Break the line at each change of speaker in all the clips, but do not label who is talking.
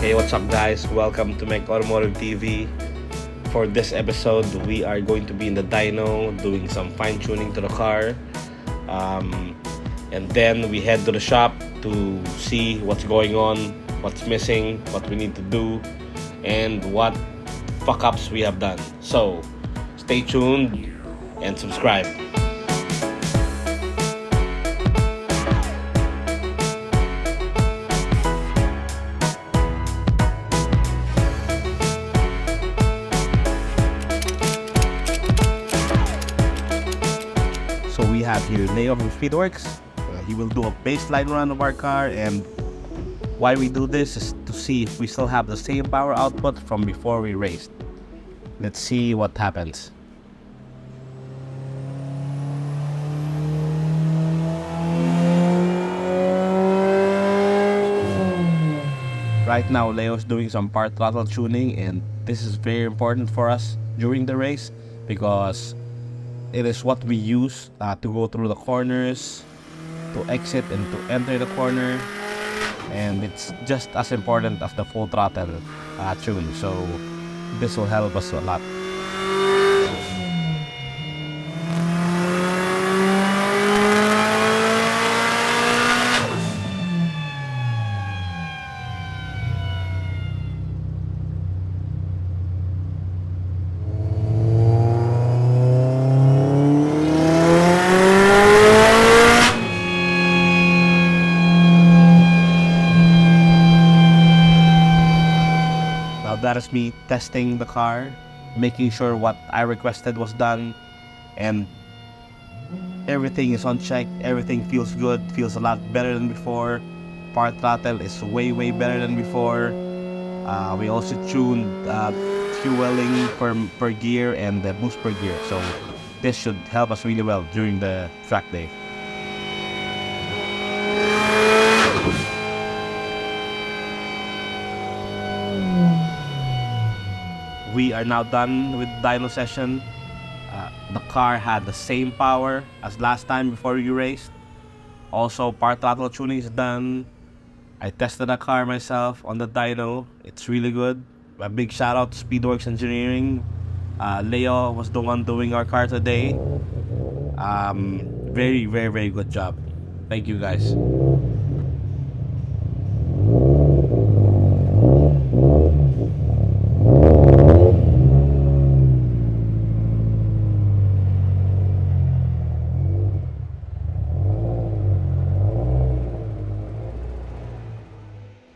Hey, what's up, guys? Welcome to Mech Automotive TV. For this episode, we are going to be in the dyno doing some fine tuning to the car. And then we head to the shop to see what's going on, what's missing, what we need to do, and what fuck ups we have done. So, stay tuned and subscribe. So we have here Leo from Speedworks. He will do a baseline run of our car, and why we do this is to see if we still have the same power output from before we raced. Let's see what happens. Right now, Leo's doing some part throttle tuning, and this is very important for us during the race because it is what we use to go through the corners, to exit and to enter the corner, and it's just as important as the full throttle tune. So this will help us a lot. That is me testing the car, making sure what I requested was done, and everything is on check. Everything feels good, feels a lot better than before. Part throttle is way better than before. We also tuned fueling per gear and the boost per gear, so this should help us really well during the track day. We are now done with dyno session. The car had the same power as last time before you raced. Also, part throttle tuning is done. I tested the car myself on the dyno. It's really good. A big shout out to Speedworks Engineering. Leo was the one doing our car today. Very good job. Thank you, guys.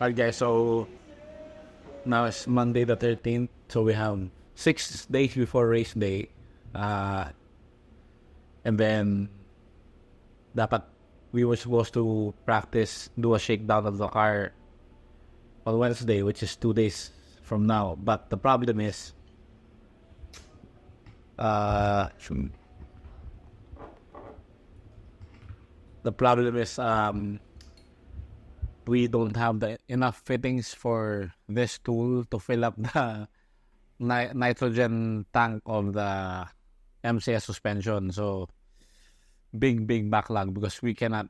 Alright, guys, so now it's Monday the 13th, so we have 6 days before race day, and then we were supposed to practice, do a shakedown of the car on Wednesday, which is 2 days from now. But the problem is we don't have enough fittings for this tool to fill up the nitrogen tank of the MCS suspension. So big backlog because we cannot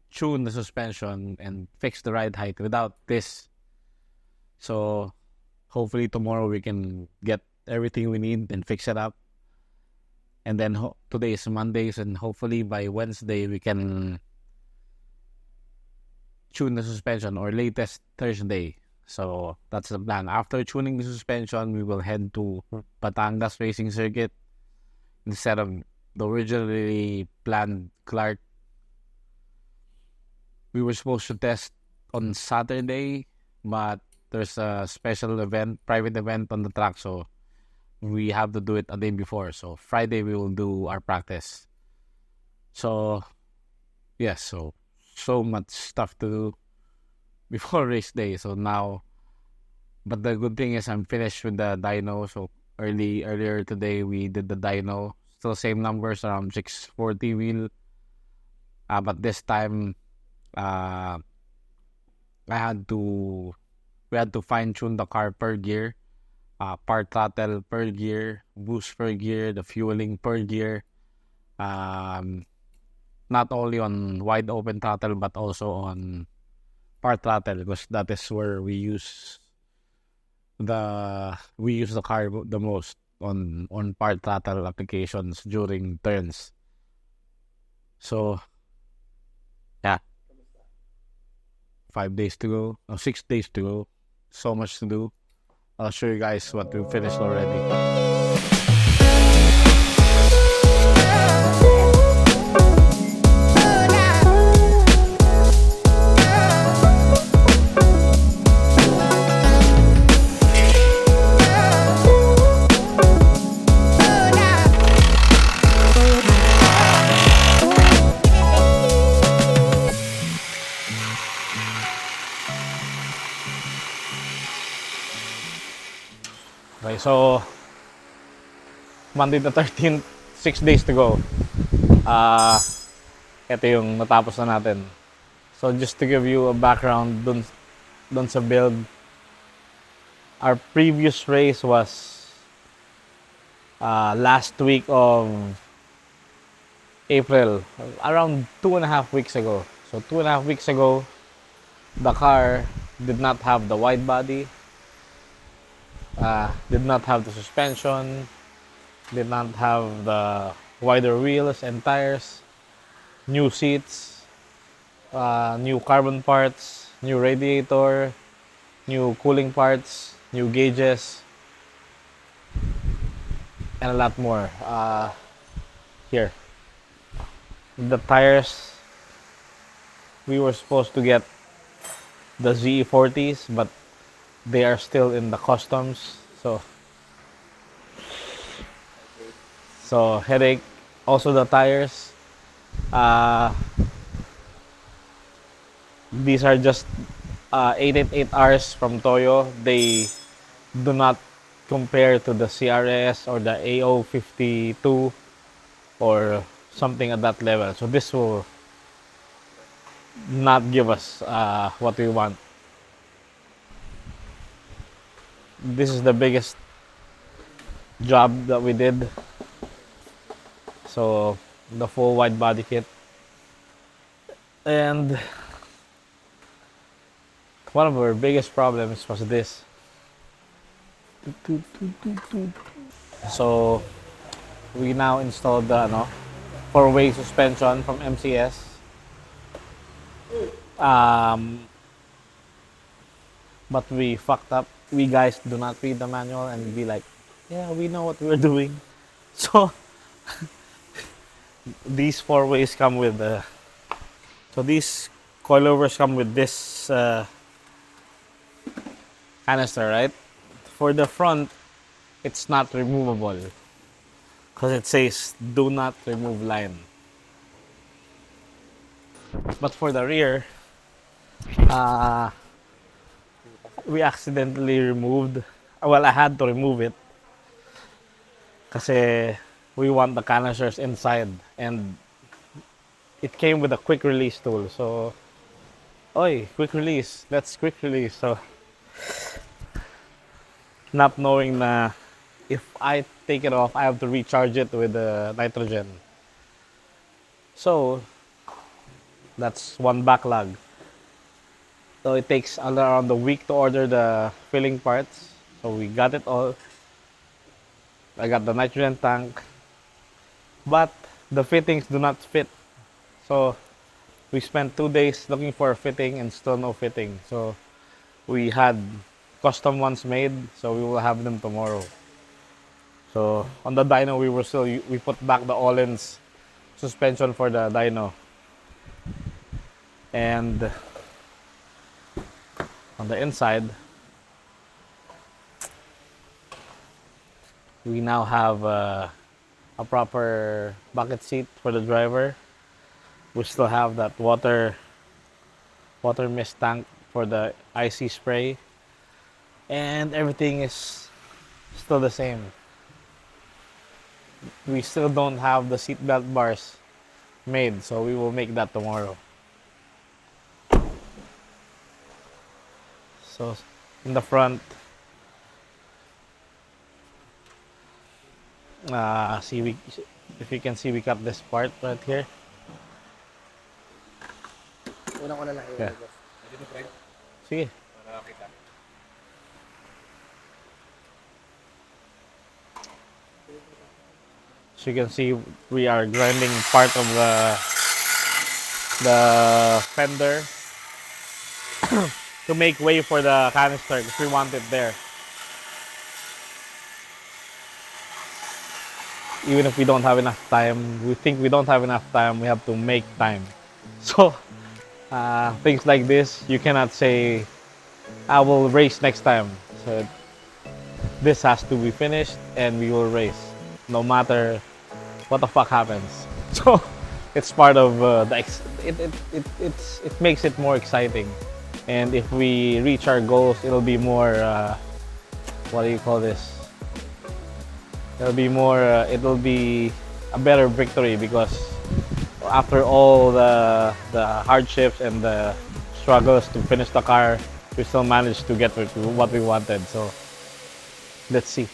tune the suspension and fix the ride height without this. So hopefully tomorrow we can get everything we need and fix it up. And then today is Mondays, and hopefully by Wednesday we can tune the suspension, or latest Thursday. So that's the plan. After tuning the suspension, we will head to Batangas Racing Circuit instead of the originally planned Clark. We were supposed to test on Saturday, but there's a special event, private event on the track, so we have to do it a day before. So Friday we will do our practice. So yes, so much stuff to do before race day. So now, but the good thing is I'm finished with the dyno. So earlier today we did the dyno. Still same numbers, around 640 wheel. But this time, we had to fine tune the car per gear, part throttle per gear, boost per gear, the fueling per gear. Not only on wide open throttle but also on part throttle, because that is where we use the car the most on part throttle applications during turns. So yeah, 5 days to go, 6 days to go, so much to do. I'll show you guys what we finished already. Okay, so Monday the 13th, 6 days to go. Ito yung natapos na natin. So just to give you a background dun sa build, our previous race was last week of April, around 2.5 weeks ago. So 2.5 weeks ago, the car did not have the wide body, did not have the suspension, did not have the wider wheels and tires, new seats, new carbon parts, new radiator, new cooling parts, new gauges, and a lot more. Here, the tires, we were supposed to get the ZE40s, but they are still in the customs, so headache. Also the tires, these are just 888Rs from Toyo. They do not compare to the CRS or the AO52 or something at that level. So this will not give us what we want. This is the biggest job that we did. So the full wide body kit. And one of our biggest problems was this. So we now installed the four-way suspension from MCS. But we fucked up. We guys do not read the manual and be like, yeah, we know what we're doing. So these four-ways come with so these coilovers come with this canister, right? For the front, it's not removable because it says do not remove line. But for the rear, we accidentally removed, well, I had to remove it kasi we want the canisters inside, and it came with a quick release tool. So, quick release, let's quick release. So, not knowing na if I take it off, I have to recharge it with the nitrogen. So, that's one backlog. So it takes around a week to order the filling parts. So we got it all. I got the nitrogen tank, but the fittings do not fit. So we spent 2 days looking for a fitting and still no fitting. So we had custom ones made, so we will have them tomorrow. So on the dyno, we put back the Öhlins suspension for the dyno. And on the inside, we now have a proper bucket seat for the driver. We still have that water mist tank for the icy spray, and everything is still the same. We still don't have the seatbelt bars made, so we will make that tomorrow. So in the front, if you can see, we cut this part right here.
Unang-una lang.
Yeah. Sige. So you can see we are grinding part of the fender to make way for the canister because we want it there. Even if we don't have enough time, we think we don't have enough time, we have to make time. So things like this, you cannot say, I will race next time. So this has to be finished and we will race no matter what the fuck happens. So it's part of it makes it more exciting. And if we reach our goals, it'll be more, what do you call this? It'll be more, it'll be a better victory because after all the hardships and the struggles to finish the car, we still managed to get to what we wanted. So let's see.